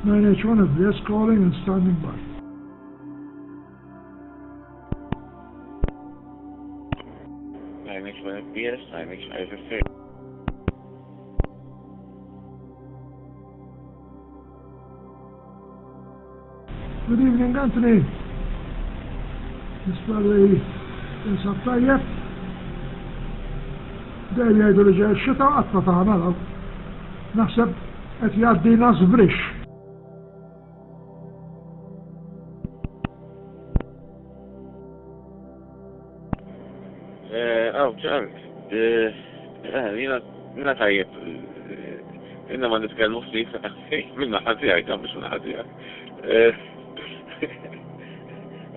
9H-1 calling and standing by. (9H-1 9H-5 Good evening, Anthony. Nisba li insab tajjeb. Dej jgħidu li ġej x-xita qatt ma tagħmel. Naħseb qed jgħaddina żbrix. ċan, jina tajjeb, jina ma nitkellmu ftit, minna ħatijaj, kam biex minna ħatijaj.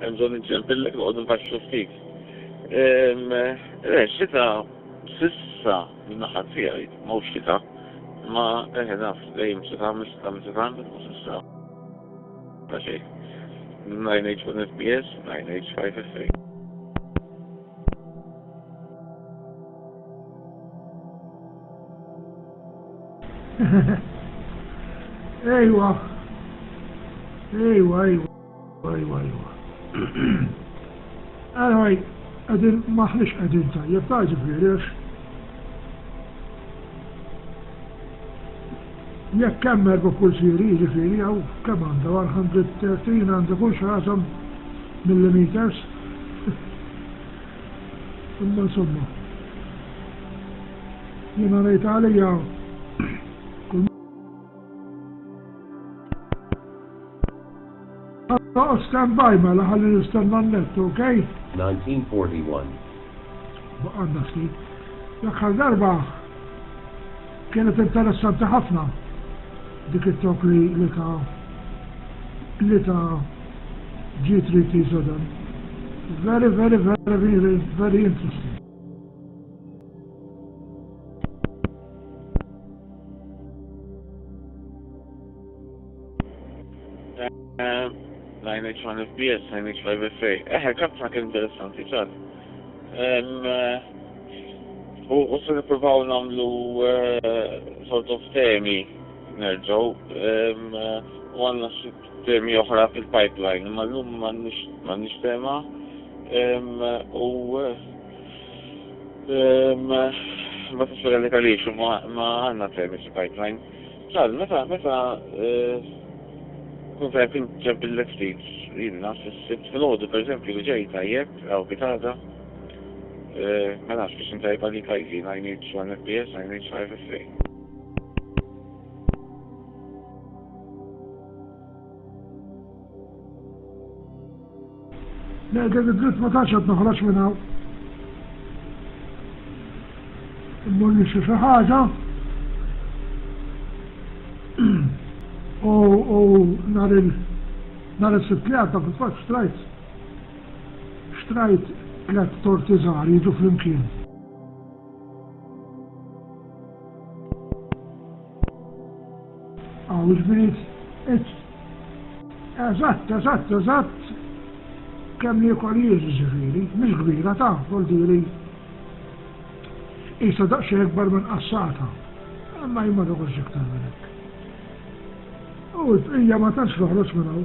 Għemżon nċempillek u għodun faċċu ftit. Xita, sissa minna ħatijaj, mawx xita, ma naf, lejm xita, mista, sissa. Faċej. 9H-1 FPS, 9H-5 FA. ايوه anyway قدين ما احناش قدين طيب تعجب ليش يكمل بكل سيري جفيري او كمان دوار 113 عند كل شراسم مليمترز ثم ينريت عليها stand by ma laħalli nistenna n-net, okay? 1941. Baqanna sti. Jakħal darba kienet interessanti ħafna dik it-tok li ta' G3T Sudan. Very interesting. Um, 9H-1 FPS, 9H-5 FA. Ħafna kien interessanti, ċad. U se nippruvaw namlu sort of temi nerġaw. U għanna xi temi oħra fil-pipeline, ma l-lum m'għandniex tema. U ma t-spera li kalix, ma għanna temi fil-pipeline. ċad, meta kun fejn ġeb il-leftit, jina, fil-ħodu, per esempio, ġej tajjeb, għaw bitada, ma nafx biex intajb għalik għajzi, 9H-1 FPS, 9H-5 FA. لا ده الدرس ما تعرفش تخرج منها. نقول شي حاجة. او نار الستلات طب اشتريت 3 تورتي زهر يجوا في الامكان. وجبنيت ازات كم لي قليل الزفيري مش كبيرة تعرف قلتيلي صدق شيء اكبر من قصاتها اما يما تقولش اكتر من هيك. هي ما تنشرح رأس منه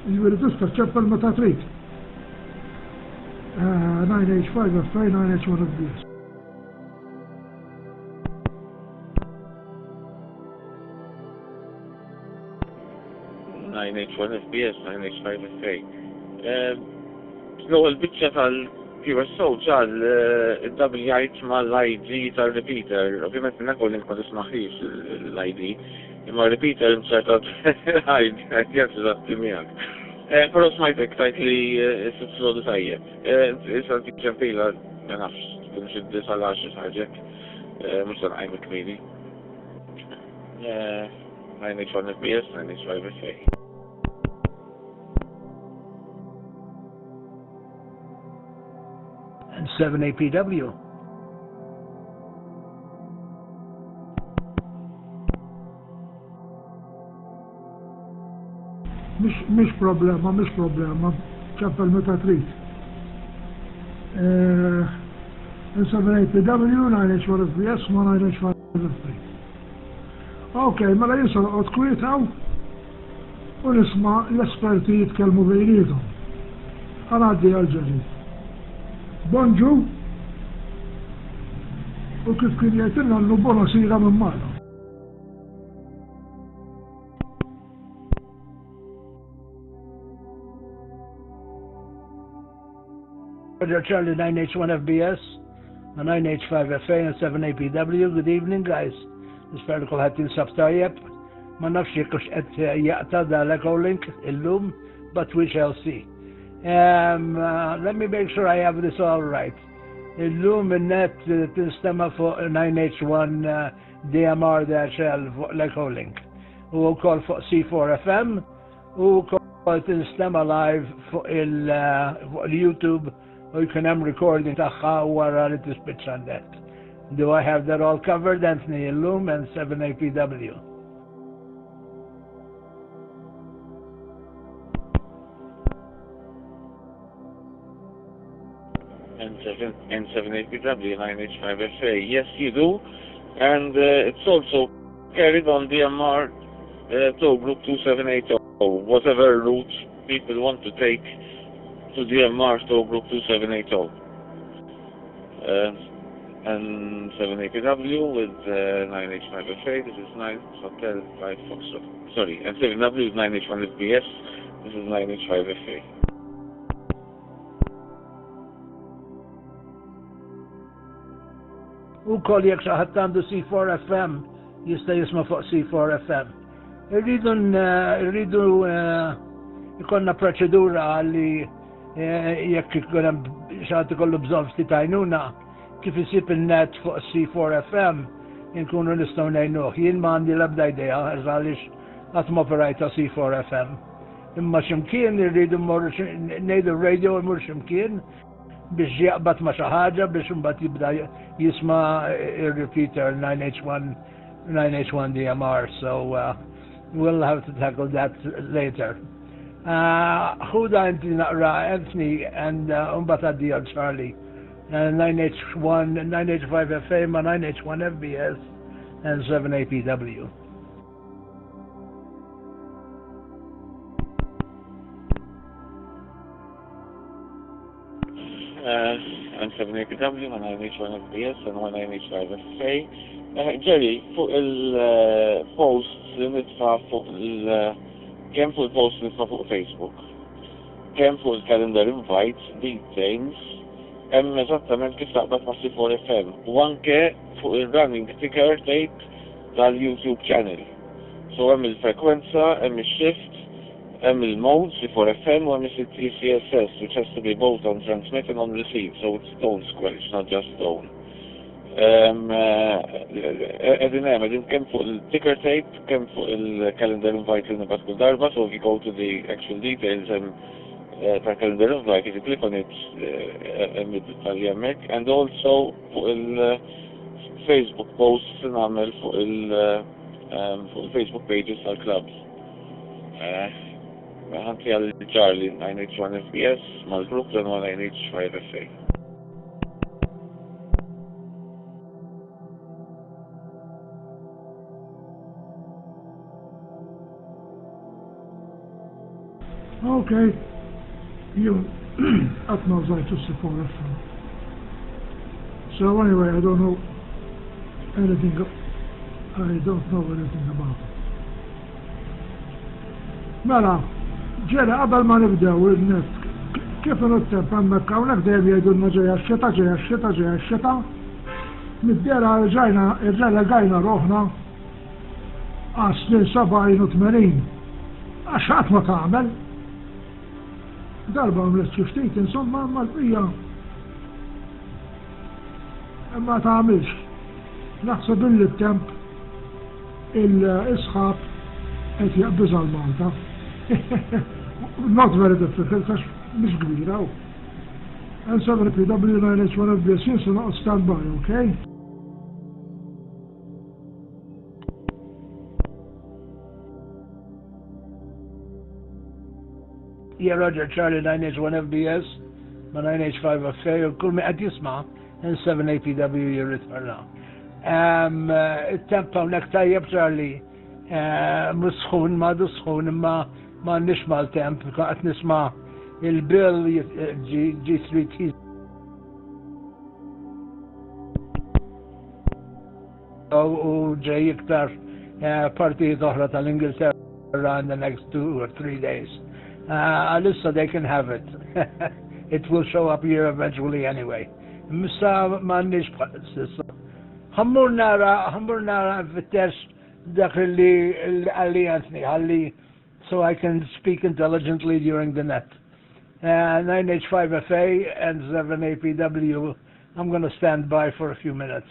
يجبر تستر تشفل متى تريد 9H-5 FA 9H-1 FPS. (9H-1 9H-5 FA. L-ewwel biċċa tal-QSO ġal id-double mal-ID tal-repeater. Ovvjament nakol inkun ismaħħix l-ID. Imma repeater mċertat għajt zaħtimijak. Pero smajtek tajt li s-siflodu tajjeb. Issa t-ċempila, ma nafx, tkun xiddi sal-10 ħagġek, mux tan-għajm il-kmini. 9H-1 FPS, 9H-5 FA. And 7 APW. مش problema ċappel meta trid. 7 APW 9H-1 FPS ma 9H-5 FA. Ok, mela jinsal qod kwietaw u nisma' l-esperti jitkellmu bejniethom. Għaddi għal-ġdid. Bonġu u kif kien jgħidilna n-nubbona sira minn Malta. Roger Charlie 9H-1FBS, 9H-5FA and 7APW. Good evening, guys. Nispera li kulħadd jinsab tajjeb. Ma nafx jekk hux qed jaqta' l-echo link illum, but we shall see. Let me make sure I have this all right. Illum in-net tinstema fuq 9H1 DMR-L fuq l-echo link. U wkoll fuq C4FM u wkoll tinstema live fuq il-YouTube u jkun hemm recording tagħha wara li tispiċċa net. Do I have that all covered, Anthony Illum and 7APW? And 7APW, 9H-5FA. Yes, you do. And it's also carried on DMR tow group 2780. Whatever route people want to take to DMR tow group 2780. And 7APW with 9H-5FA. This is 9 Hotel 5 Foxtrot. Sorry, and 7W is 9H-1FBS. This is 9H-5FA. U koll jek xaħat għandu C4FM jista' jisma' fuq C4FM. Irridu ikonna proċedura li jekk ikun xaħat ikollu bżonn ftit għajnuna kif isib il-net fuq C4FM inkunu nistgħu ngħinuh. Jien m'għandi l-ebda idea għaliex qatt ma operajta C4FM. Imma x'imkien irridu mmorru ngħidu r-radio imur x'imkien biex jaqbad ma' xi ħaġa biex imbagħad jibda jisma' ir-repeater 9H1 DMR. So we'll have to tackle that later. Ħuda inti naqra Anthony and imbagħad għaddi għal Charlie. 9H5FA ma 9H1FBS and 7APW. And 7APW, 9H1FBS and 9H5FA. Jerry, fuq il-posts li nitfa' fuq kemm fuq il-posts nitfa' fuq Facebook, kemm fuq il-calendar invite details, hemm eżattament kif taqbad ma' C4FM u anke fuq il-running ticker tape tal-YouTube channel. So hemm il-frekwenza, hemm il-shift, hemm il-mode C4FM u hemm il-TCSS, which has to be both on transmit and on receive, so it's tone square, it's not just tone. Edin kemm fuq il-ticker tape, kemm fuq il-calendar invite li nibgħat kull darba, so if you go to the actual details calendar invite, if you click on it, and also fuq il-Facebook posts nagħmel fuq il-Facebook pages tal-clubs. Ħanti għal Charlie 9H1FBS mal-grupp dan 9H5FA. Okay, you utmost like to support it. So anyway, I don't know anything about it. Mela, ġera, qabel ma nibdew il-net, kif n-temp għammek għawnek dajem jgħidulna ġeja x-xeta, mid-dera rġajna roħna għasnin 87, għaxħat ma tagħmel. Darba għamlet xiftit, insomma, ma l-bija. Ma tagħmilx. Naħseb il-temp il-isħab qed jaqbiż għal Malta. Not very difficult, għax mhix kbira. And 7PW 9H1FBS jinsu naqgħod stand by, okay? Yeah, Roger, Charlie 9H1FBS, ma 9H5FA, u kull mi qed jisma' and 7APW jirritorna. Il-temp hawnhekk tajjeb Charlie, musħun ma dusħun imma ma nix mal-temp, qed nisma' il-bill G3T u ġej iktar partijiet oħra tal-Ingilterra in the next 2 or 3 days. Alissa they can have it. It will show up here eventually anyway. Missa ma nix ħammur nara fit-ters dak li għalli għantni, għalli so I can speak intelligently during the net. 9H-5FA and 7APW, I'm going to stand by for a few minutes.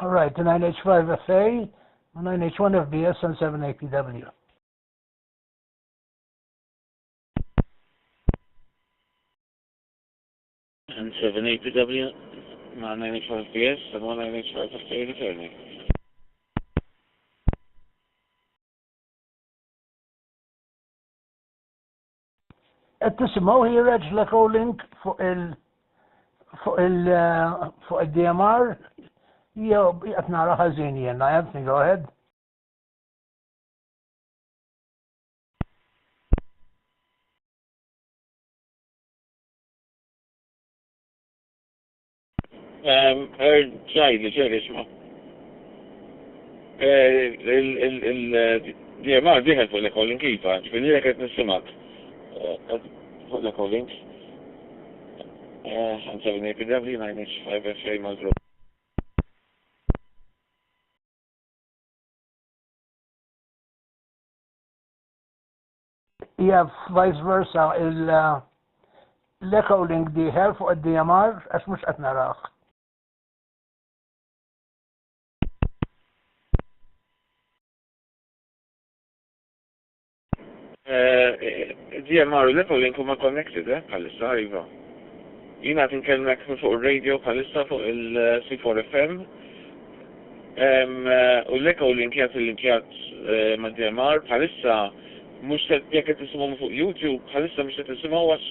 All right, the 9H-5FA, 9H-1FBS, and 7APW. And 7APW, 9H-5BS, and 9H-5FA returning. Qed tisimgħu ħireġ l-echo link fuq il-DMR jew qed nara ħażin jien, Anthony, go ahead. ġajli xma. Il-DMR diħed fuq l-echo link iva, ġifiri qed nisimak. Fuq l-echo links. And 7APW, 9H-5FA mal-group. Yeah, vice versa, l-echo link diħel fuq id-DMR għax mhux qed narah. DMR u l-echo link huma connected, bħalissa, iva. Jina tinkellmek fuq il-radio bħalissa fuq il-C4FM U l-eka u l-linkjat ma' DMR bħalissa mux jekk qed tisimgħu fuq YouTube bħalissa mux qed tisimgħu għax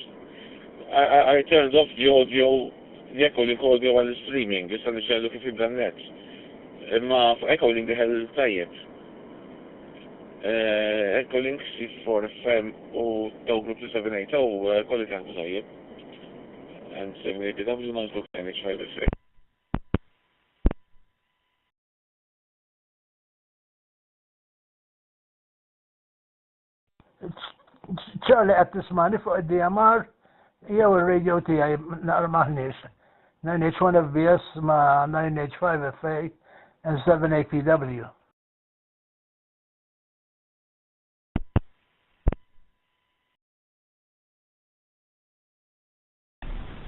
I turned off the audio jekk u link audio għal streaming issa nixxellu kif jibda net. Imma fuq eka u link diħel tajjeb. Eka u link 4FM u taw group 780 kolli kien tajjeb. And 780W ma' group 9H-HAM. Charlie qed tismani fuq id-DMR jew ir-radio tiegħi naqra maħniex. 9H-1FBS ma' 9H-5FA and 7APW.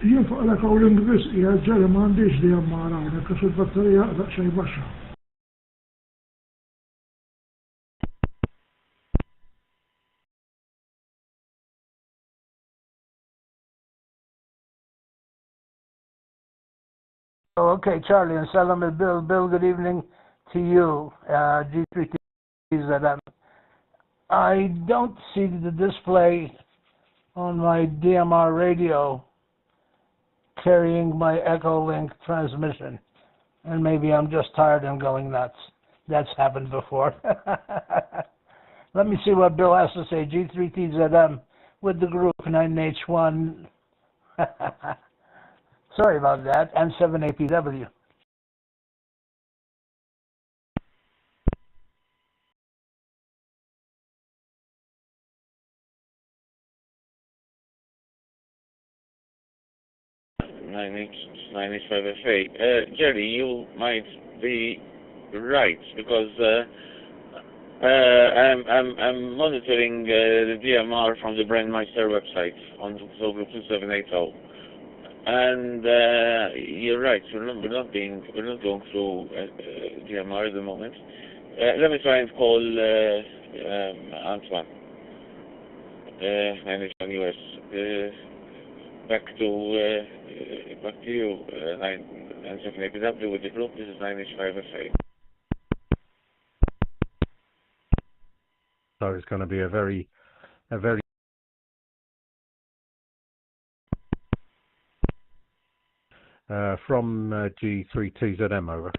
Jien fuq l-calling biss hija ġara m'għandix DMR hawnhekk għax il-batterija daqsxejn baxxa. Oh, okay, Charlie, and Salam and Bill. Bill, good evening to you, G3TZM. I don't see the display on my DMR radio carrying my Echo Link transmission, and maybe I'm just tired and going nuts. That's happened before. Let me see what Bill has to say. G3TZM with the group 9H1. Sorry about that, and 7APW. Nine H 5FA. Jerry, you might be right because I'm monitoring the DMR from the Brandmeister website on Global 2780. And you're right. We're not going through DMR at the moment. Let me try and call Antoine. 9H1 US. Back to you. 9H7APW with the group. This is 9H5FA. So it's going to be a very from G3TZM over.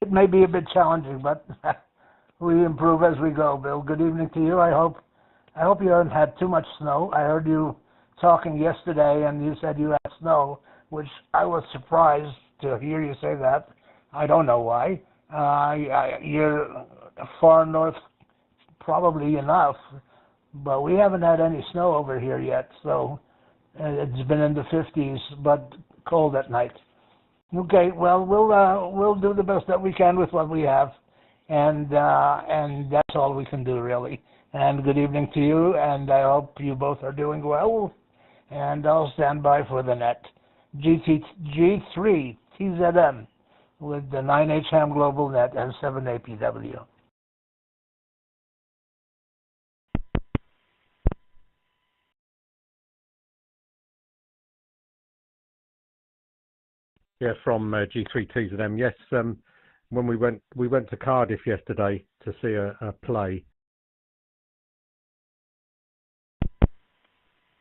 It may be a bit challenging, but we improve as we go. Bill, good evening to you. I hope you haven't had too much snow. I heard you talking yesterday, and you said you had snow, which I was surprised to hear you say that. I don't know why. You're far north, probably enough, but we haven't had any snow over here yet, so it's been in the 50s, but cold at night. Okay, well, we'll do the best that we can with what we have, and that's all we can do, really. And good evening to you, and I hope you both are doing well, and I'll stand by for the net. G3TZM with the 9H-HAM GlobalNet and 7APW. Yeah, from G3TZM. Yes, when we went to Cardiff yesterday to see a play.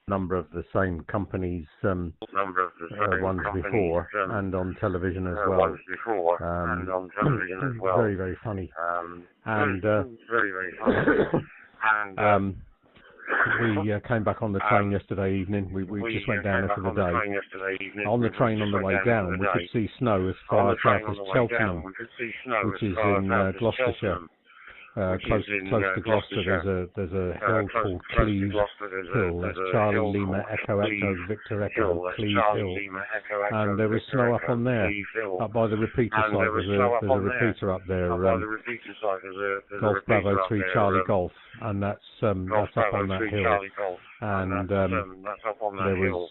Number of the same companies, ones before, and on television as well. Very, very funny. We came back on the train yesterday evening. We just went down there for the day. On the train on the way down, we could see snow as far south as Cheltenham, which is in Gloucestershire. Close to Gloucester, there's a hill called Cleeve Hill. That's Charlie Lima Echo Echo Victor Echo Cleeve Hill, and there was snow up on there, up by the repeater site. There's a repeater up there. Golf Bravo 3 Charlie Golf. and that's up on that hill, and there was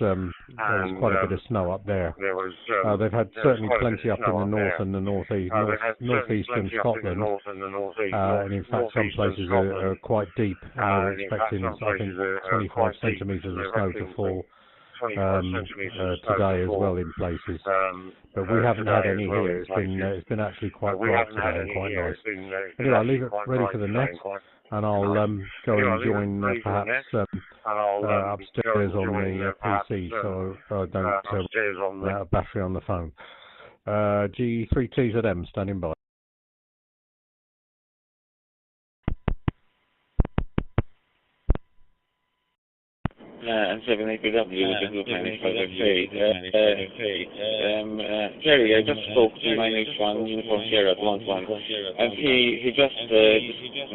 quite a bit of snow up there. They've had certainly plenty up in the north and the northeastern Scotland, and in fact some places are quite deep, and they're expecting, I think, 25 centimetres of snow to fall today as well in places, but we haven't had any here. It's been actually quite bright today and quite nice. Anyway, I'll leave it ready for the net, and I'll go and join perhaps upstairs on the PC, so I don't run out of battery on the phone. G3TZM standing by. And 7APW with the group managed by the Jerry, I just spoke to 9H-1 Uniform Sierra at 11, and he just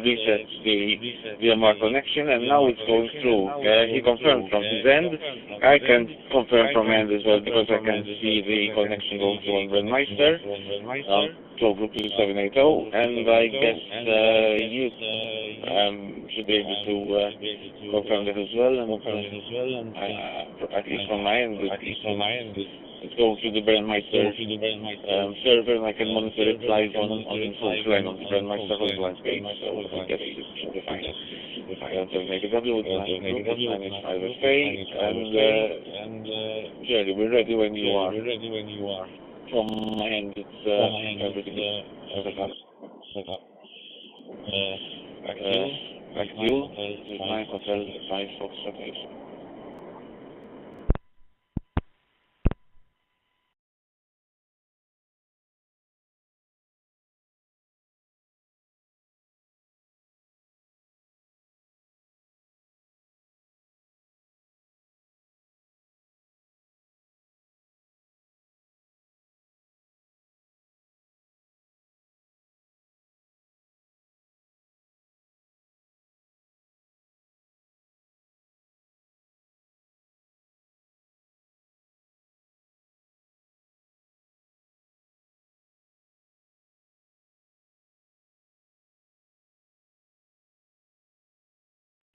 reset the DMR connection, and now it's going through. He confirmed from his end. I can confirm from end as well, because I can see the connection going through on Brandmeister, so group 2780, and I guess you should be able to confirm that as well. And at least from my end, it's going through the Brandmeister server, and I can monitor it live on line on the Brandmeister hotline page, so I guess it should be fine. So make a W with the NH-5FA, and Jerry, we're ready when you are. From my end, it's everything set up. Back to you, with 9 Hotel 5 Foxtrot 8.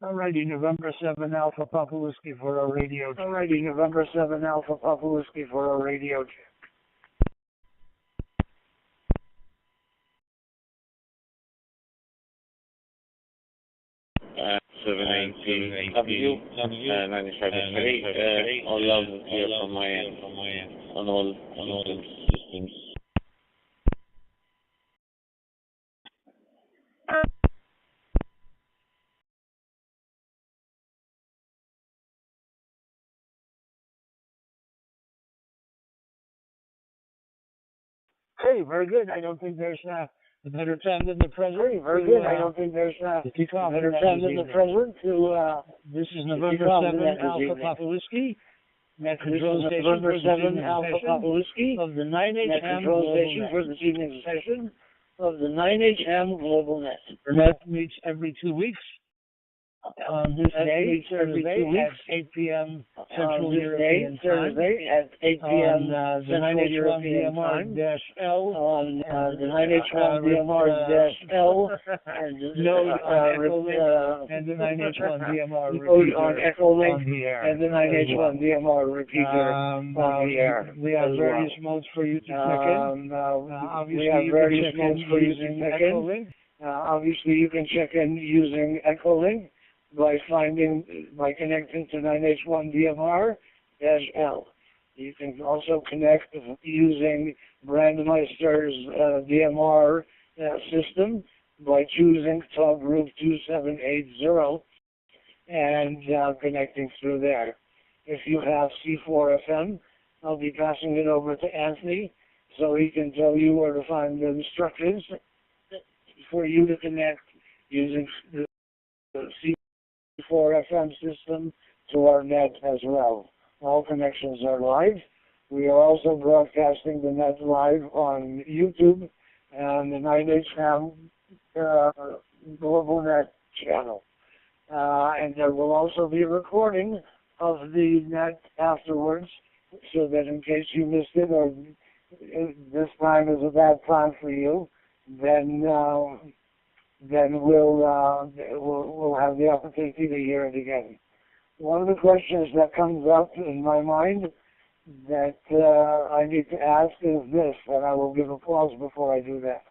Alrighty, November 7 Alpha Papa Whiskey for our radio. Alrighty, November 7 Alpha Papa Whiskey for our radio. 780W, 95FA, all loud and clear from my end, on all systems. Hey, very good. I don't think there's a better time than the present. Hey, very good. I don't think there's a better time than the present to, this is November 7 Alpha Papa Whiskey. Net control station November 7 Alpha Papa Whiskey of the 9H-HAM control station for this evening's session of the 9H-HAM GlobalNet. Net meets every 2 weeks. On this day, Thursday at 8 p.m. Central European Time. Thursday at 8 p.m. The 9H-1 DMR-L on the 9H-1 DMR-L and the 9H-1 DMR repeater on Echolink and the 9H-1 DMR repeater on the air. We have various modes for you to check in. Obviously, you can check in using Echolink. Obviously, you can check in using Echolink by connecting to 9H-1 DMR-L. You can also connect using Brandmeister's DMR system by choosing Talk Group 2780 and connecting through there. If you have C4FM, I'll be passing it over to Anthony so he can tell you where to find the instructions for you to connect using the C4FM system to our net as well. All connections are live. We are also broadcasting the net live on YouTube and the 9H-HAM GlobalNet channel. And there will also be a recording of the net afterwards, so that in case you missed it or this time is a bad time for you, then then we'll have the opportunity to hear it again. One of the questions that comes up in my mind that I need to ask is this, and I will give applause before I do that.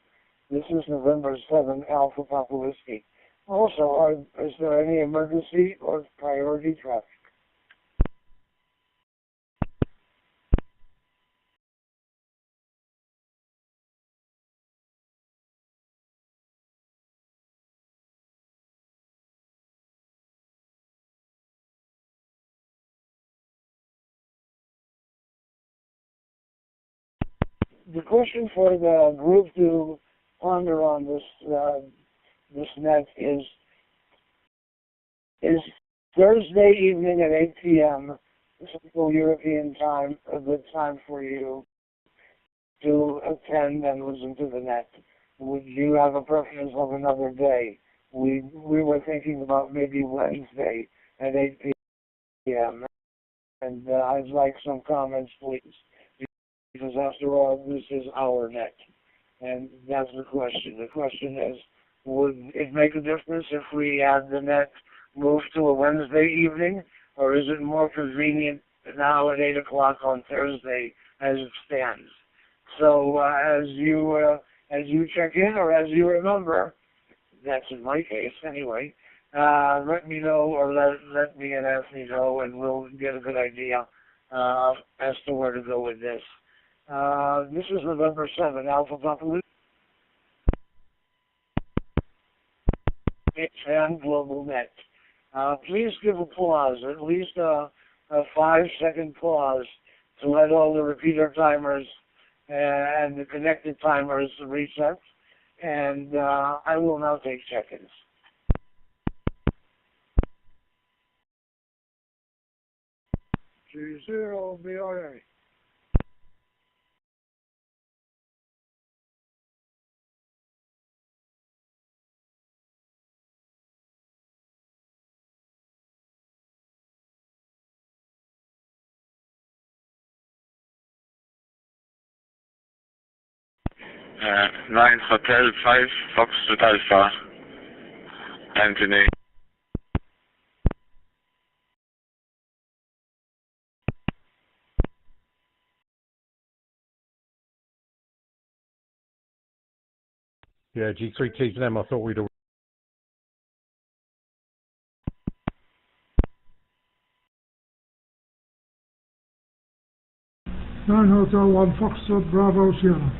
This is November 7, Alpha Papa Whiskey. Also, is there any emergency or priority traffic? The question for the group to ponder on this net is Thursday evening at 8 p.m. Central European time a good time for you to attend and listen to the net? Would you have a preference of another day? We were thinking about maybe Wednesday at 8 p.m. And I'd like some comments, please. Because after all, this is our net. And that's the question. The question is, would it make a difference if we had the net moved to a Wednesday evening, or is it more convenient now at 8 o'clock on Thursday as it stands? So as you check in, or as you remember, that's in my case anyway, let me know, or let me and Anthony know, and we'll get a good idea as to where to go with this. This is November 7, Alpha Papa Whiskey and GlobalNet. Please give applause, at least a 5-second pause, to let all the repeater timers and the connected timers reset. And I will now take check-ins. 2-0 BRA. Uh, 9 Hotel 5 Foxtrot Alpha, Anthony. Yeah, G3T to them, I thought we'd all... 9 Hotel 1 Foxtrot Bravo Sierra.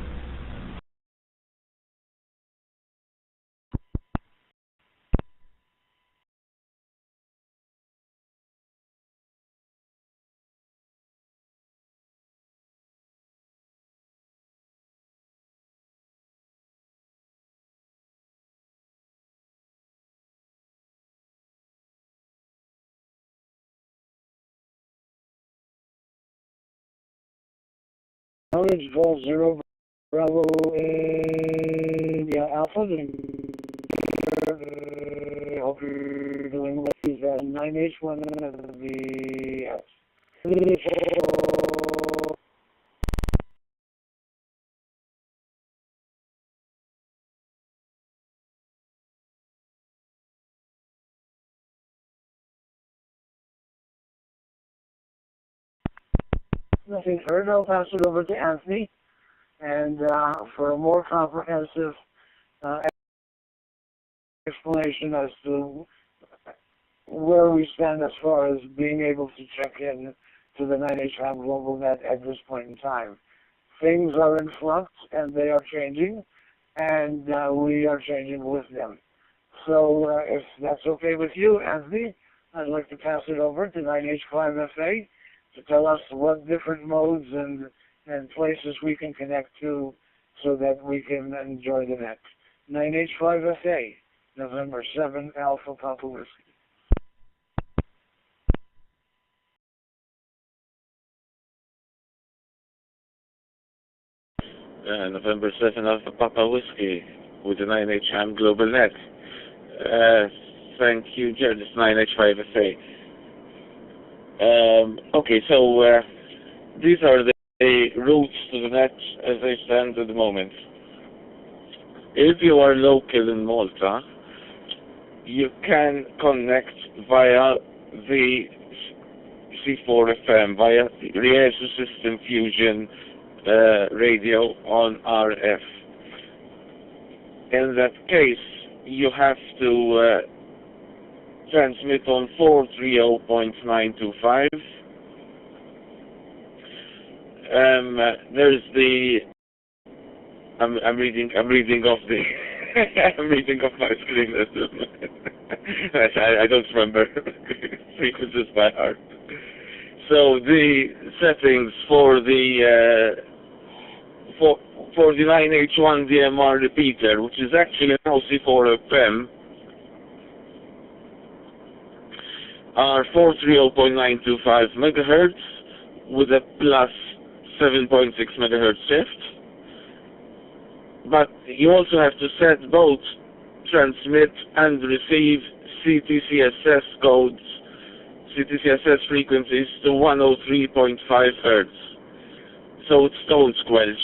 Knowledge Goal 0 Bravo India Alpha. Hope you're doing well. He's at 9H-HAM of the Nothing heard. I'll pass it over to Anthony, and for a more comprehensive explanation as to where we stand as far as being able to check in to the 9H-HAM GlobalNet at this point in time. Things are in flux, and they are changing, and we are changing with them. So if that's okay with you, Anthony, I'd like to pass it over to 9H-5FA to tell us what different modes and places we can connect to so that we can enjoy the net. 9H-5FA, November 7, Alpha Papa Whiskey. November 7, Alpha Papa Whiskey with the 9H-HAM GlobalNet. Thank you, Jared. It's 9H-5FA. Okay, so these are the routes to the net as they stand at the moment. If you are local in Malta, you can connect via the C4FM, via the Rehearsal System Fusion radio on RF. In that case, you have to transmit on 430.925. There's the I'm reading off the I'm reading off my screen. I don't remember frequencies by heart. So the settings for the 9H1 DMR repeater, which is actually now C4FM, are 430.925 megahertz with a plus 7.6 megahertz shift. But you also have to set both transmit and receive CTCSS codes, CTCSS frequencies to 103.5 Hz. So it's tone squelch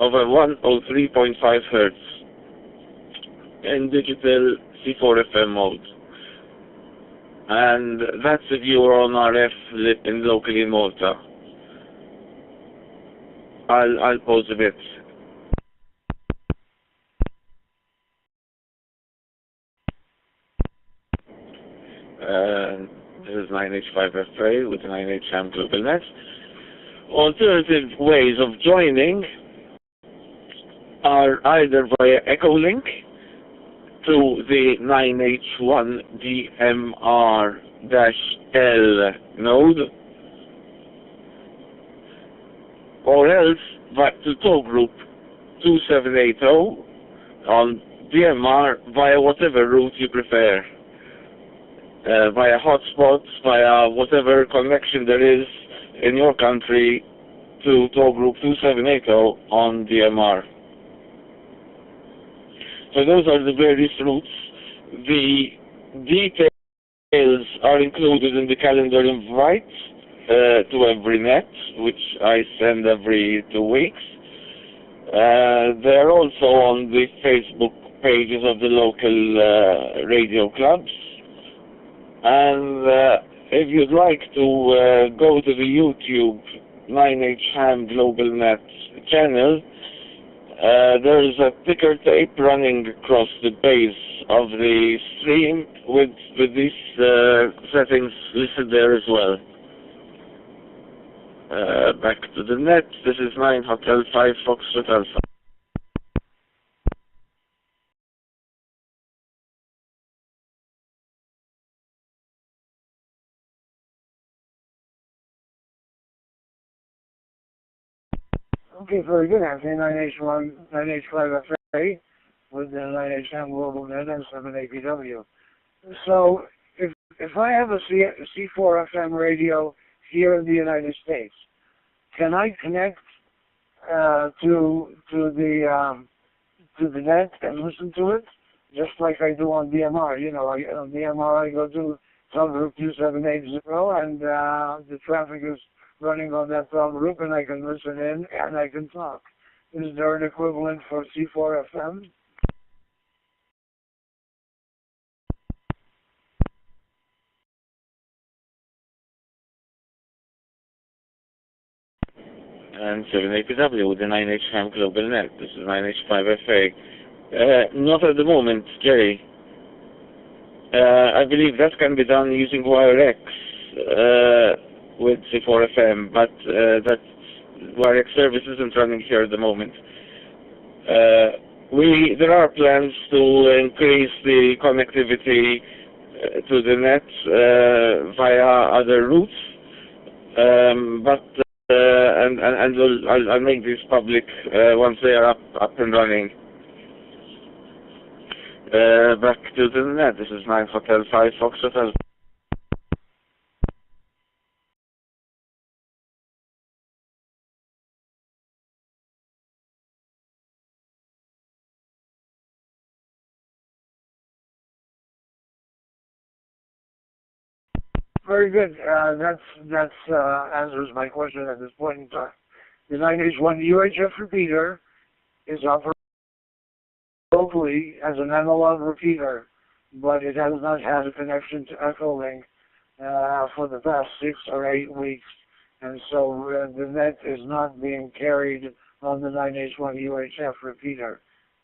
over 103.5 Hz in digital C4FM mode. And that's if you are on RF locally in Malta. I'll pause a bit. This is 9H-5FA with 9H-HAM GlobalNet. Alternative ways of joining are either via Echolink to the 9H1 DMR-L node, or else to tow group 2780 on DMR via whatever route you prefer. Via hotspots, via whatever connection there is in your country to tow group 2780 on DMR. So those are the various routes. The details are included in the calendar invite to every net, which I send every 2 weeks. They're also on the Facebook pages of the local radio clubs. And if you'd like to go to the YouTube 9H-HAM GlobalNet channel, there is a ticker tape running across the base of the stream with these settings listed there as well. Back to the net. This is 9 Hotel 5 Foxtrot Alpha. Okay, very good. Anthony, 9H1, 9H5FA with the 9H-HAM GlobalNet and 7APW. So, if I have a C4FM radio here in the United States, can I connect to the net and listen to it, just like I do on DMR? You know, on DMR I go to some group 2780 and the traffic is running on that group, and I can listen in and I can talk. Is there an equivalent for C4FM? And 7APW with the 9H-HAM GlobalNet. This is 9H-5FA. Not at the moment, Jerry. I believe that can be done using WireX with C4FM, but that WireX service isn't running here at the moment. There are plans to increase the connectivity to the net via other routes, but I'll make this public once they are up and running. Back to the net. This is 9 Hotel 5 Foxtrot Alpha. Very good. That answers my question at this point in time. The 9H1 UHF repeater is operating locally as an analog repeater, but it has not had a connection to Echolink for the past 6 or 8 weeks, and so the net is not being carried on the 9H1 UHF repeater.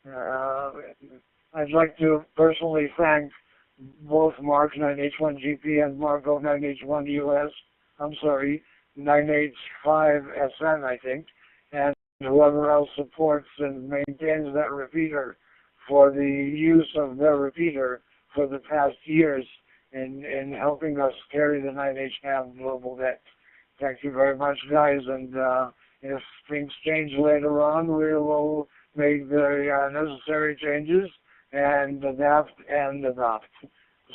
I'd like to personally thank both Mark 9H1GP and Marco 9H1US, 9H5SN, I think, and whoever else supports and maintains that repeater for the use of their repeater for the past years in helping us carry the 9H-HAM GlobalNet. Thank you very much, guys, and if things change later on, we will make the necessary changes and adapt and adopt.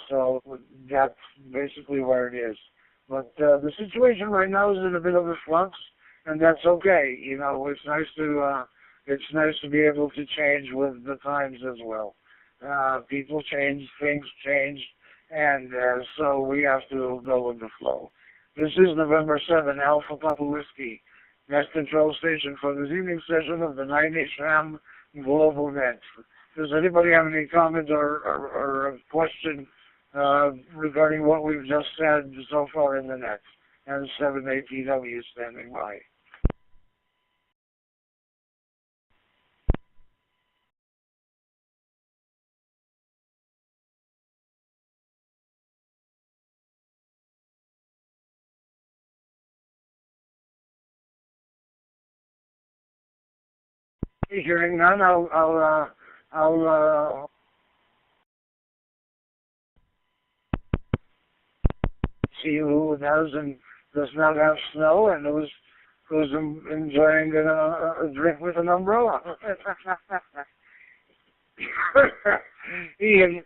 So that's basically where it is. But the situation right now is in a bit of a flux, and that's okay. You know, it's nice to be able to change with the times as well. People change, things change, and so we have to go with the flow. This is November 7, Alpha Papa Whiskey, Nest Control Station for this evening session of the 9H-HAM GlobalNet. Does anybody have any comment or a question regarding what we've just said so far in the net? And 7APW standing by. Hearing none, I'll see who does and does not have snow and who's enjoying a drink with an umbrella. Ian,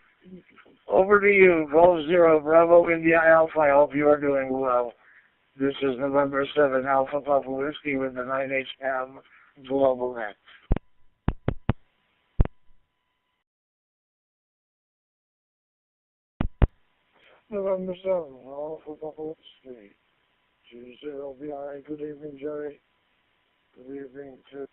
over to you. Golf 0, Bravo, India Alpha. I hope you are doing well. This is November 7, Alpha Papa Whiskey with the 9H-HAM GlobalNet. November 7, Alpha Papa Whiskey. 20BI. Good evening, Jerry. Good evening to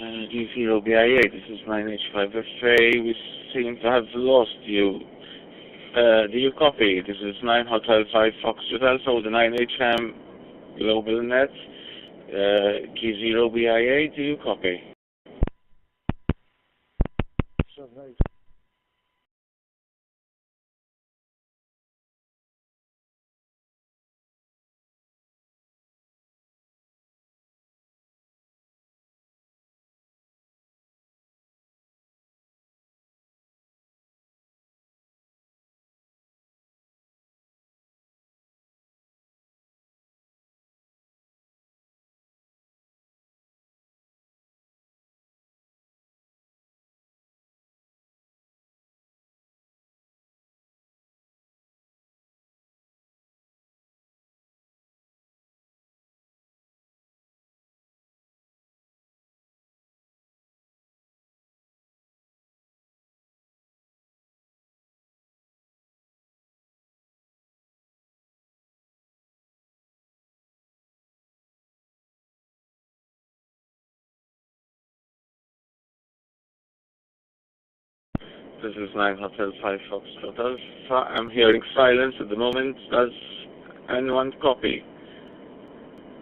G0BIA, this is 9H5FA. We seem to have lost you. Do you copy? This is 9 Hotel 5 Foxtrot Alpha with the 9H-HAM GlobalNet. G0BIA, do you copy? This is 9 Hotel 5 Foxtrot Alpha. I'm hearing silence at the moment. Does anyone copy?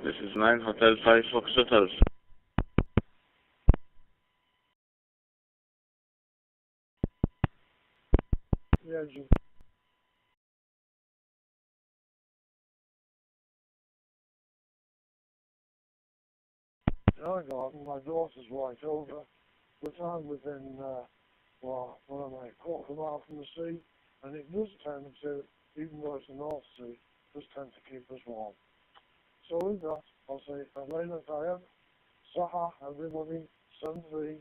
This is 9 Hotel 5 Foxtrot Alpha. Yeah, my daughter's right over. We're time within, one of my quarter mile from the sea, and it does tend to, even though it's the North Sea, does tend to keep us warm. So we've got I'll say Elena Diane, Saha, everybody, 7-3,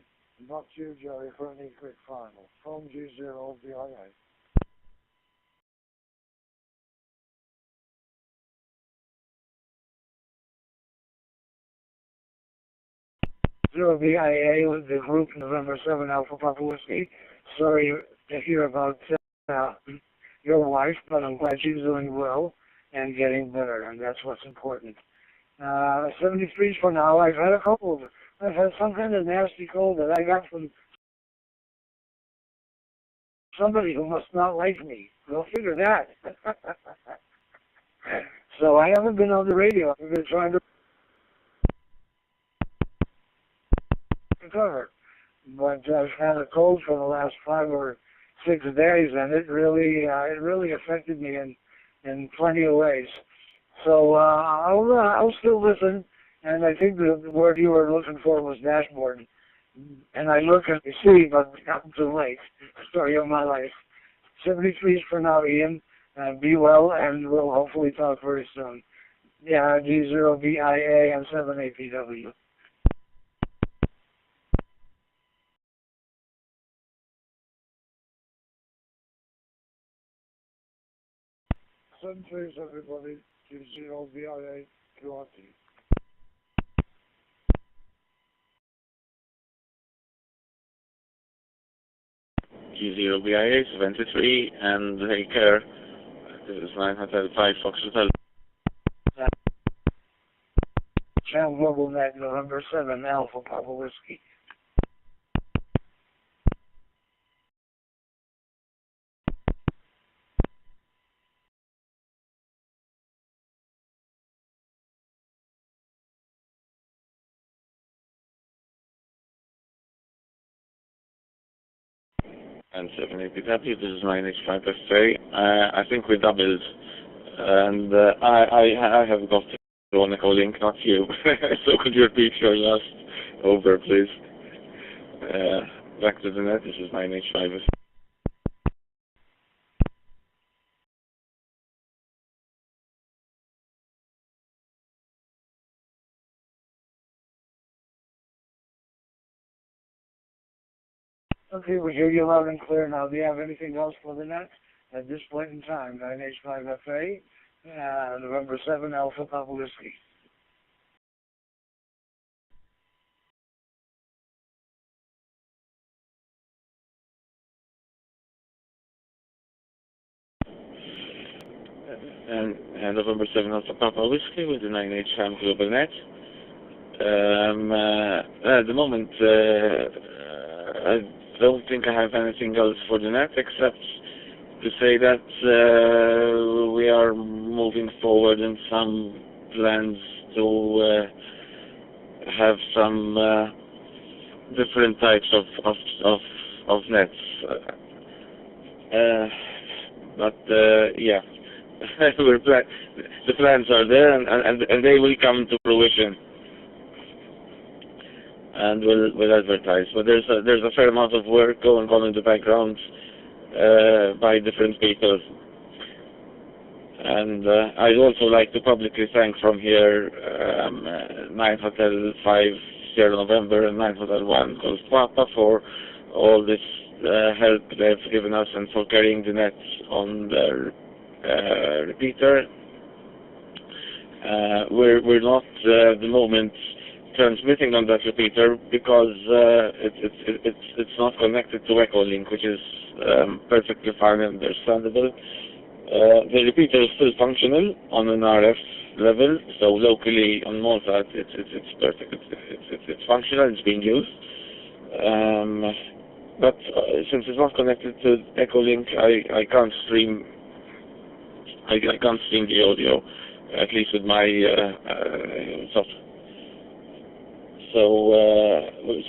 not you, Jerry, for any quick final. From G0 VIA. 0 VIA with the group November 7 Alpha Papa Whiskey. Sorry to hear about your wife, but I'm glad she's doing well and getting better, and that's what's important. 73 for now. I've had a couple of, I've had some kind of nasty cold that I got from somebody who must not like me. Go figure that. So I haven't been on the radio. I've been trying to recover. But I've had a cold for the last 5 or 6 days, and it really affected me in plenty of ways. So I'll still listen, and I think the word you were looking for was dashboard. And I look and see, but I'm too late. Story of my life. 73 for now, Ian. Be well, and we'll hopefully talk very soon. Yeah, G0VIA and 7APW. Please, everybody, G0VIA, QRT. G0BIA 73 and take care. This is 9H-5 Fox Hotel. GlobalNet Global Net, November 7 Alpha Papa Whiskey. And 7APW, this is 9H-5FA. I think we doubled, and I have got on a call link, not you. So could you repeat your last over, please? Back to the net, this is 9H-5FA. Okay, we hear you loud and clear now. Do you have anything else for the net? At this point in time, 9H-5FA, November 7 Alpha Papa Whiskey. And November 7 Alpha Papa Whiskey with the 9H-HAM GlobalNet. At the moment, I don't think I have anything else for the net except to say that we are moving forward in some plans to have some different types of nets. But yeah, the plans are there, and they will come to fruition. And we'll advertise. But there's a fair amount of work going on in the background by different people. And I'd also like to publicly thank from here 9 Hotel 5 Sierra November and 9 Hotel 1 Coast Papa for all this help they've given us and for carrying the nets on their repeater. We're not at the moment transmitting on that repeater because it's not connected to Echolink, which is perfectly fine and understandable. The repeater is still functional on an RF level, so locally on Malta it's perfect. It's functional. It's being used. But since it's not connected to Echolink, I can't stream. I can't stream the audio, at least with my software. So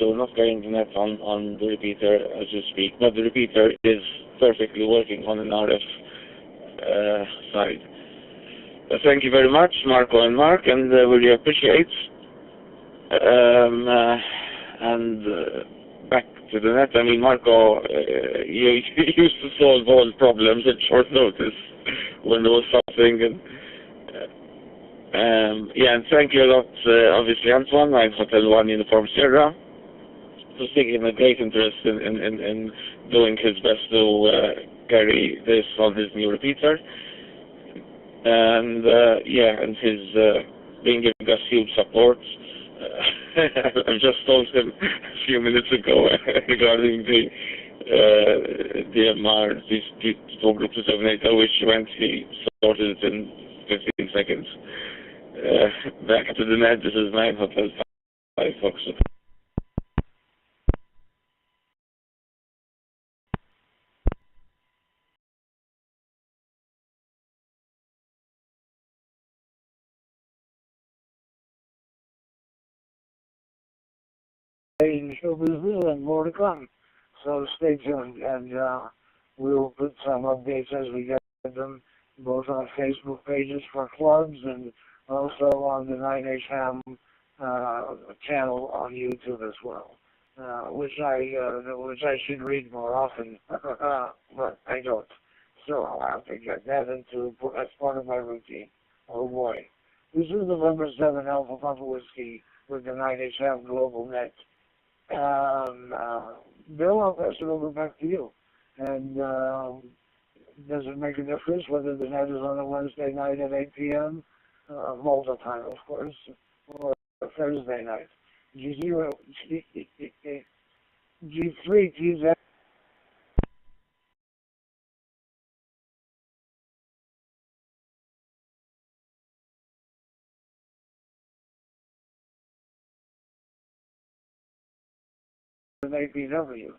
we're not carrying the net on the repeater as you speak, but the repeater is perfectly working on an RF side. Thank you very much, Marco and Mark, and really appreciate. And back to the net. I mean, Marco, you used to solve all problems at short notice when there was something. And Yeah, and thank you a lot, obviously, Antoine, 9 Hotel 1 Uniform Sierra, for taking a great interest in doing his best to carry this on his new repeater. And and his being giving us huge support. I've just told him a few minutes ago regarding the DMR, this two group 278, which went, he sorted it in 15 seconds. Back to the net, this is 9 Hotel 5 Fox. And more to come. So stay tuned, and we'll put some updates as we get them, both on Facebook pages for clubs and also on the 9H-HAM channel on YouTube as well, which I should read more often, but I don't. So I'll have to get that into as part of my routine. Oh boy. This is November 7 Alpha Papa Whiskey with the 9H-HAM GlobalNet. Bill, I'll pass it over back to you. And does it make a difference whether the net is on a Wednesday night at 8 p.m., Malta time, of course, or Thursday night? G0, G3, TZ. APW.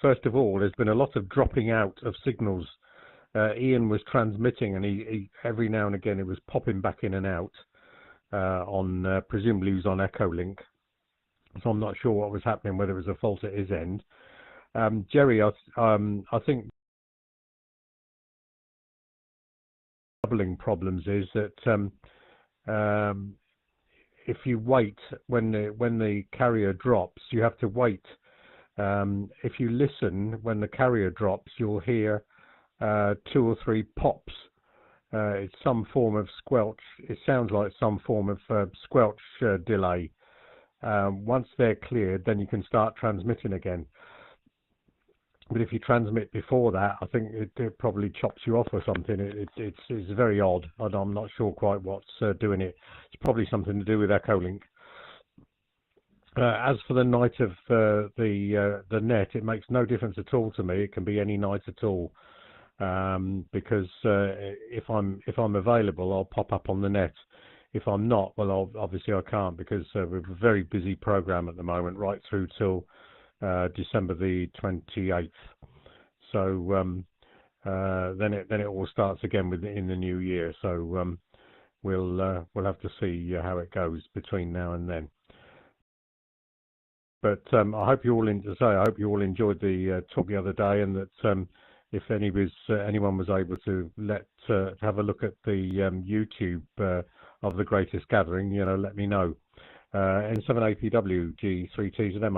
First of all, there's been a lot of dropping out of signals. Ian was transmitting, and he every now and again it was popping back in and out on presumably he was on Echolink. So I'm not sure what was happening, whether it was a fault at his end. Jerry, I think doubling problems is that if you wait when the carrier drops, you have to wait. If you listen when the carrier drops, you'll hear 2 or 3 pops. It's some form of squelch. It sounds like some form of squelch delay. Once they're cleared, then you can start transmitting again. But if you transmit before that, I think it probably chops you off or something. It's very odd, and I'm not sure quite what's doing it. It's probably something to do with Echolink. As for the night of the net, it makes no difference at all to me. It can be any night at all, because if I'm available, I'll pop up on the net. If I'm not, well, obviously I can't, because we have a very busy program at the moment, right through till December the 28th. So then it all starts again in the new year. So we'll have to see how it goes between now and then. But I hope you all enjoyed the talk the other day, and that if anyone was able to have a look at the YouTube of the Greatest Gathering, let me know. N7APW G3T to them.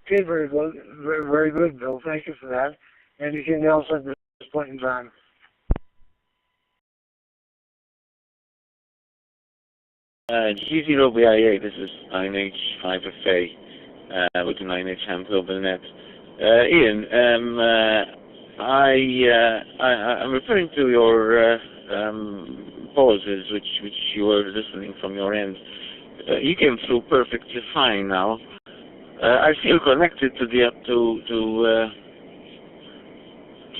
Okay, very good, very good, Bill. Thank you for that. Anything else at this point in time? G0BIA, this is 9H-5FA with the 9H-HAM GlobalNet. Ian, I'm referring to your pauses, which you were listening from your end. You came through perfectly fine now. I feel connected to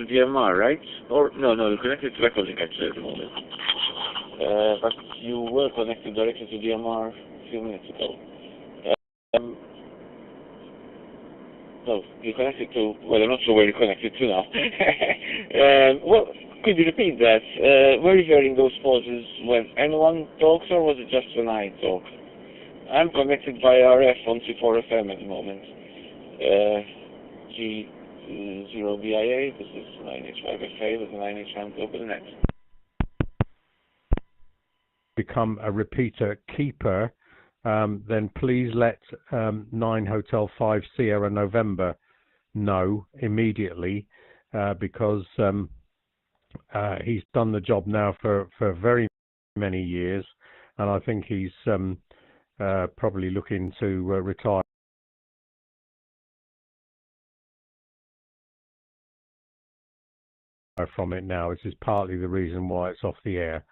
DMR, right? Or no, you're connected to Echolink actually at the moment. But you were connected directly to DMR a few minutes ago. No, you're connected to, well, I'm not sure where you're connected to now. Well, could you repeat that? Were you hearing those pauses when anyone talks, or was it just when I talk? I'm connected by RF on C4FM at the moment. G0BIA, this is 9H-5FA with the 9H-HAM GlobalNet. become a repeater keeper, then please let 9 Hotel 5 Sierra November know immediately, because he's done the job now for very many years, and I think he's probably looking to retire from it now. This is partly the reason why it's off the air.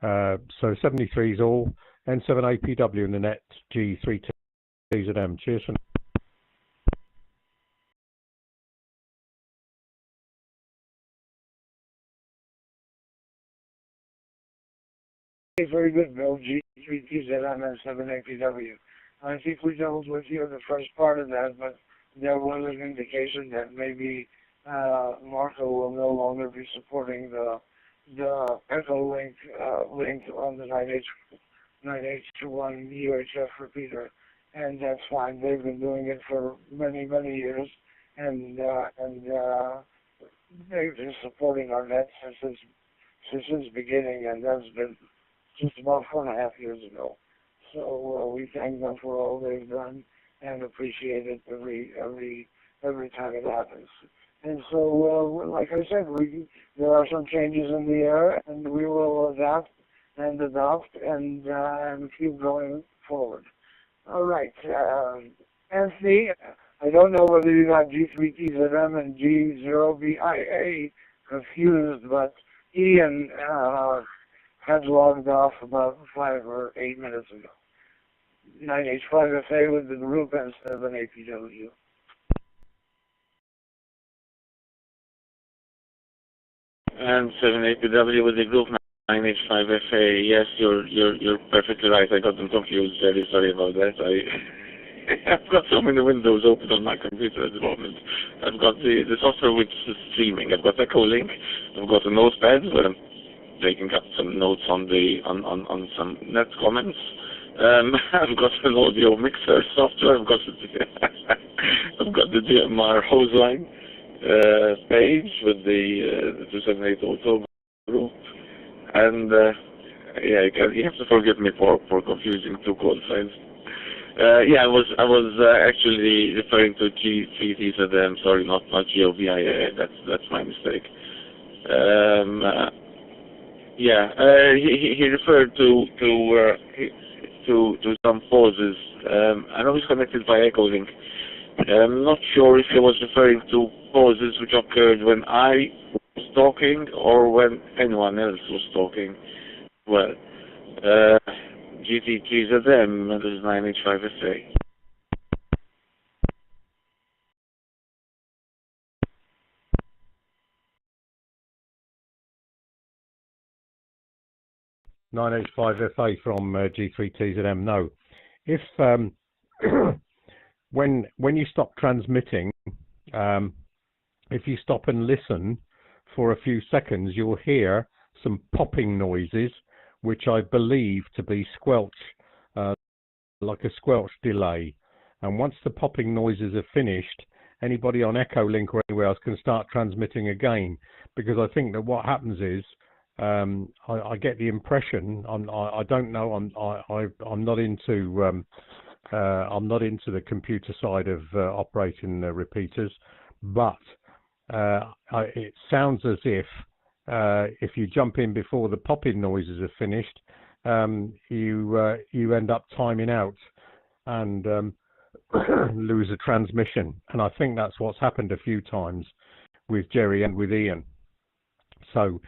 So 73's all, N7APW in the net, G3TZM. Cheers for now. Very good, Bill. G3TZM and 7APW. I think we dealt with you in the first part of that, but there was an indication that maybe Marco will no longer be supporting the Echo link on the 9H-1 UHF repeater, and that's fine. They've been doing it for many years, and they've been supporting our net since its beginning, and that's been just about 4.5 years ago. So we thank them for all they've done and appreciate it every time it happens. And so, like I said, there are some changes in the air, and we will adapt and adopt and keep going forward. All right, Anthony, I don't know whether you got G3TZM and G0BIA confused, but Ian had logged off about 5 or 8 minutes ago. 9H5FA with the group and 7APW. And 7APW with the group 9H5FA. Yes, you're perfectly right. I got them confused. Very sorry about that. I've got so many windows open on my computer at the moment. I've got the software which is streaming. I've got Echolink. I've got a notepad where I'm taking up some notes on some net comments. I've got an audio mixer software. I've got the DMR hose line page with the 278 auto group, and yeah, you have to forgive me for confusing two call signs. Yeah, I was actually referring to G3TZM. Sorry, not GOVIA. That's my mistake. Yeah, he referred to some pauses. I know he's connected by Echolink. I'm not sure if he was referring to pauses which occurred when I was talking or when anyone else was talking. Well, GTGZM, this is 9H5SA. (9H5FA) from G3TZM. No, if when you stop transmitting, if you stop and listen for a few seconds, you'll hear some popping noises, which I believe to be squelch, like a squelch delay. And once the popping noises are finished, anybody on Echolink or anywhere else can start transmitting again. Because I think that what happens is, I get the impression, I don't know, I'm not into the computer side of operating repeaters, but it sounds as if you jump in before the popping noises are finished, you end up timing out and lose a transmission. And I think that's what's happened a few times with Jerry and with Ian. So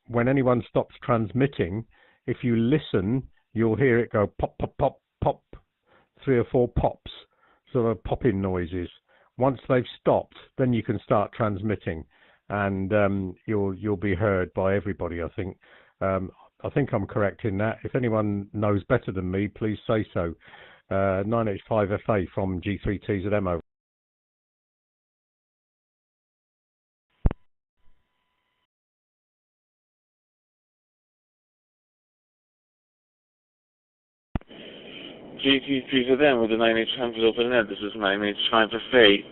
when anyone stops transmitting, if you listen, you'll hear it go pop, pop, pop, pop, 3 or 4 pops, sort of popping noises. Once they've stopped, then you can start transmitting, and you'll be heard by everybody. I think I'm correct in that. If anyone knows better than me, please say so. 9H5FA from G3TZM over. GTGZM with the 9H-HAM GlobalNet. This is 9H5FA.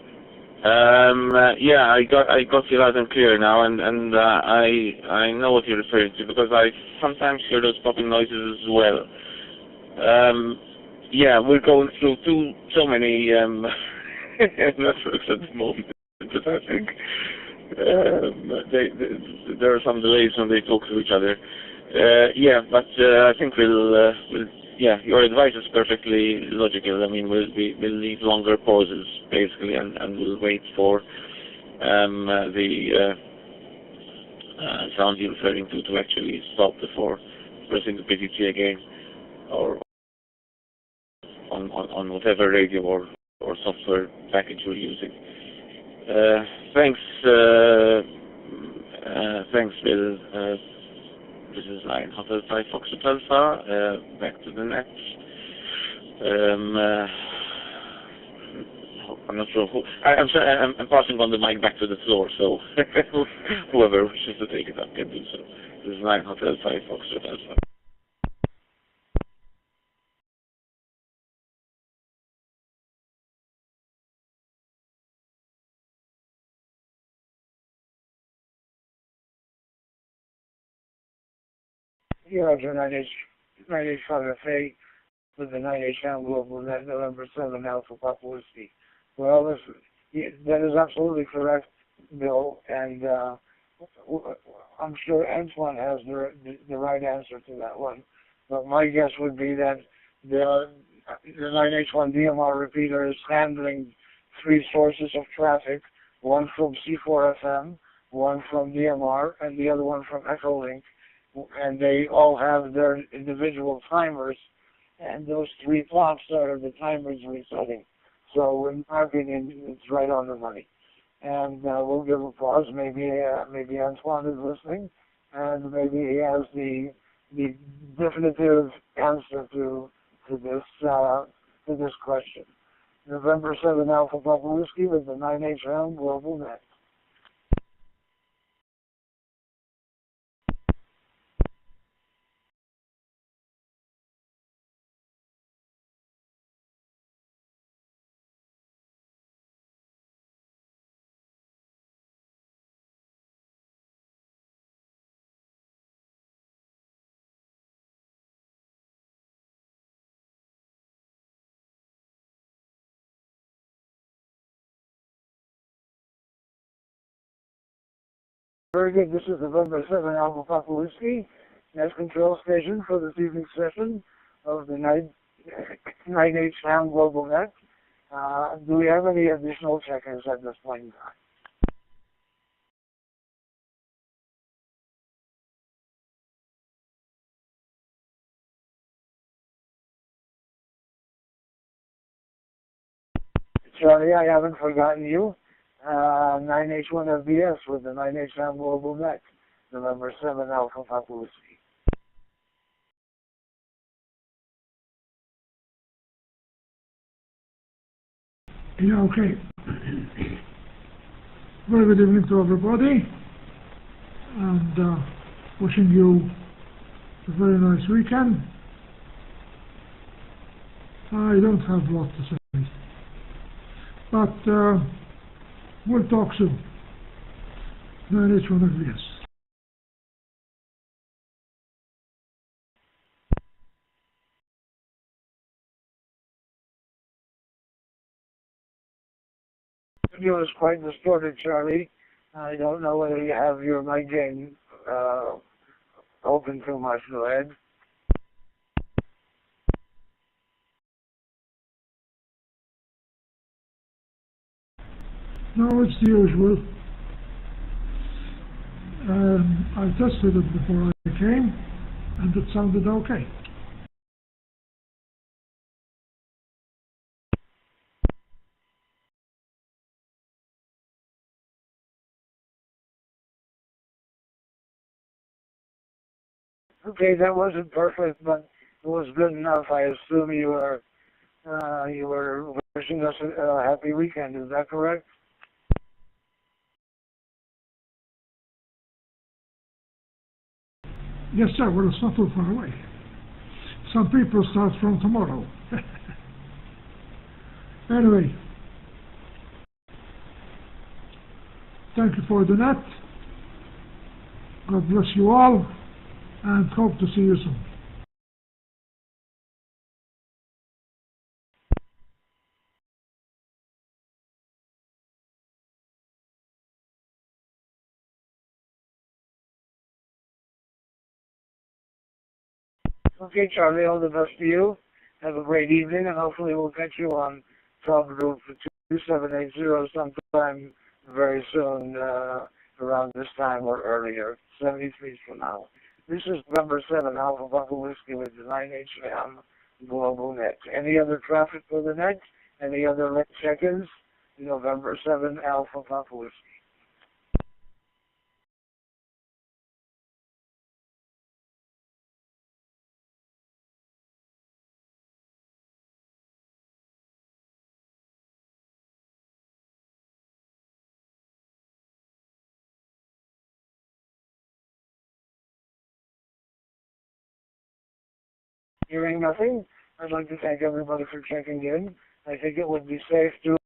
Yeah, I got you loud and clear now, and I know what you're referring to, because I sometimes hear those popping noises as well. Yeah, we're going through so many networks at the moment that I think there are some delays when they talk to each other. Yeah, but I think we'll yeah, your advice is perfectly logical. I mean, we'll leave longer pauses basically, and we'll wait for the sound you're referring to actually stop before pressing the PTT again, or on whatever radio or software package you're using. Thanks, thanks, Bill. This is 9H-HAM Foxtrot Alpha. Back to the net. I'm not sure who. I'm sorry. I'm passing on the mic back to the floor, so whoever wishes to take it up can do so. This is 9H-HAM Foxtrot Alpha. Here to 9H-5FA with the 9H-HAM GlobalNet November 7 Alpha Papa Whiskey. Well, that is absolutely correct, Bill, and I'm sure Antoine has the right answer to that one. But my guess would be that the 9H1 DMR repeater is handling 3 sources of traffic, one from C4FM, one from DMR, and the other one from Echolink. And they all have their individual timers, and those 3 plots are the timers resetting. So in my opinion, it's right on the money. And we'll give a pause. Maybe Antoine is listening, and maybe he has the definitive answer to this question. November 7 Alpha Papa Whiskey with the 9H-HAM GlobalNet. Very good. This is November 7 Alpha Papa Whiskey, net control station for this evening's session of the 9H-HAM GlobalNet. Do we have any additional checkers at this point in time? Charlie, I haven't forgotten you. 9H1FBS with the 9H-HAM GlobalNet, November 7 Alpha Papa Whiskey. Yeah, okay. Very good evening to everybody, and wishing you a very nice weekend. I don't have a lot to say, but we'll talk soon. 9H1FBS. Video is quite distorted, Charlie. I don't know whether you have your mic gain open too much. Go ahead. No, it's the usual. I tested it before I came, and it sounded okay. Okay, that wasn't perfect, but it was good enough. I assume you were wishing us a happy weekend. Is that correct? Yes, sir. Well, it's not too far away. Some people start from tomorrow. Anyway, thank you for the net. God bless you all, and hope to see you soon. Okay, Charlie, all the best to you. Have a great evening, and hopefully we'll catch you on Talk Group 2780 sometime very soon, around this time or earlier, 73 from now. This is number 7, Alpha Papa Whiskey with the 9H-HAM GlobalNet. Any other traffic for the net? Any other late check-ins? November 7, Alpha Papa Whiskey. Hearing nothing, I'd like to thank everybody for checking in. I think it would be safe to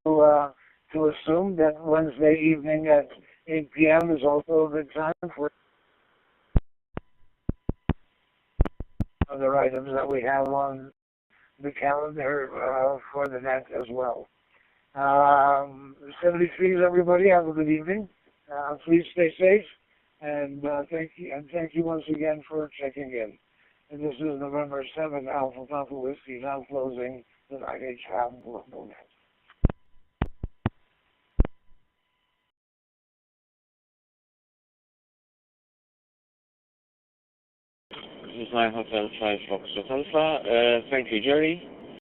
assume that Wednesday evening at 8 p.m. is also a good time for other items that we have on the calendar for the net as well. 73s, everybody, have a good evening. Please stay safe, and thank you once again for checking in. And this is November 7, Alpha Papa Whiskey, now closing the 9H-HAM GlobalNet. This is 9 Hotel 5 Fox Alpha. Thank you, Jerry.